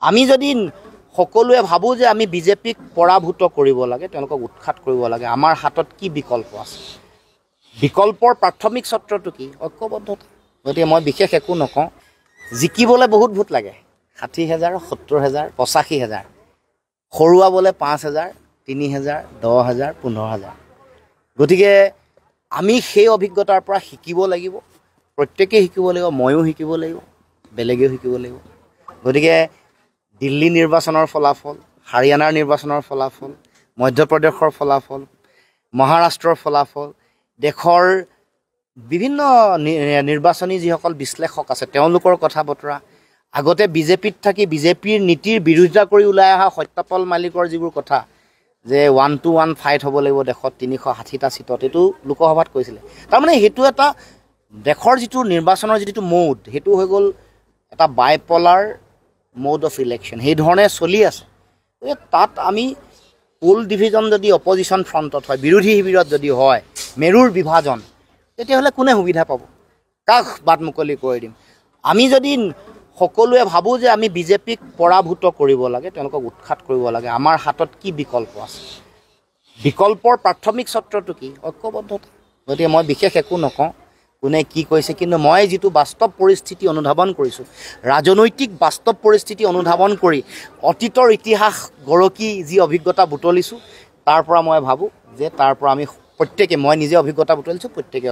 আমি যদি সকলোৱে ভাবোঁ যে আমি বিজেপিক পৰাভূত কৰিব লাগে, তেওঁলোকক উৎখাত কৰিব লাগে, আমাৰ হাতত কি বিকল্প আছে? বিকল্পৰ প্ৰাথমিক চৰ্তটো কি? ঐক্যবদ্ধতা। গতিকে মই বিশেষ একো নকওঁ। জিকিবলৈ বহুত ভোট লাগে, 60,000, 70,000, 85,000, হৰুৱাবলৈ 5,000, 3,000, 10,000, 15,000। গতিকে আমি সেই অভিজ্ঞতাৰ পৰা শিকিব লাগিব, প্ৰত্যেকেই শিকিব লাগিব, ময়ো শিকিব লাগিব, বেলেগেও শিকিব লাগিব। গতিকে দিল্লী নিৰ্বাচনৰ ফলাফল, হাৰিয়ানাৰ নিৰ্বাচনৰ ফলাফল, মধ্যপ্ৰদেশৰ ফলাফল, মহাৰাষ্ট্ৰৰ ফলাফল, দেশৰ বিভিন্ন নিৰ্বাচনী যিসকল বিশ্লেষক আছে তেওঁলোকৰ কথা বতৰা, আগতে বিজেপিত থাকি বিজেপিৰ নীতিৰ বিৰোধিতা কৰি ওলাই অহা সত্যপাল মালিকৰ যিবোৰ কথা যে 1-to-1 ফাইট হ'ব লাগিব দেশত 360টা ছিটত, এইটো লোকসভাত কৈছিলে। তাৰমানে সেইটো এটা দেশৰ যিটো নিৰ্বাচনৰ যিটো মৌড, সেইটো হৈ গ'ল এটা বাইপলাৰ মোড অফ ইলেকশ্যন, সেইধৰণে চলি আছে। তাত আমি পোল ডিভিজন যদি অপজিশ্যন ফ্ৰণ্টত হয়, বিৰোধী শিবিৰত যদি হয়, মেৰুৰ বিভাজন, তেতিয়াহ'লে কোনে সুবিধা পাব? কাক বাট মুকলি কৰি দিম? আমি যদি সকলোৱে ভাবোঁ যে আমি বিজেপিক পৰাভূত কৰিব লাগে, তেওঁলোকক উৎখাত কৰিব লাগে, আমাৰ হাতত কি বিকল্প আছে? বিকল্পৰ প্ৰাথমিক চৰ্তটো কি? ঐক্যবদ্ধতা। গতিকে মই বিশেষ একো নকওঁ কোনে কি কৈছে, কিন্তু মই যিটো বাস্তৱ পৰিস্থিতি অনুধাৱন কৰিছোঁ, ৰাজনৈতিক বাস্তৱ পৰিস্থিতি অনুধাৱন কৰি অতীতৰ ইতিহাস গৰকি যি অভিজ্ঞতা বুটলিছোঁ, তাৰ পৰা মই ভাবোঁ যে তাৰ পৰা আমি প্ৰত্যেকে, মই নিজে অভিজ্ঞতা বুটলিছোঁ, প্ৰত্যেকে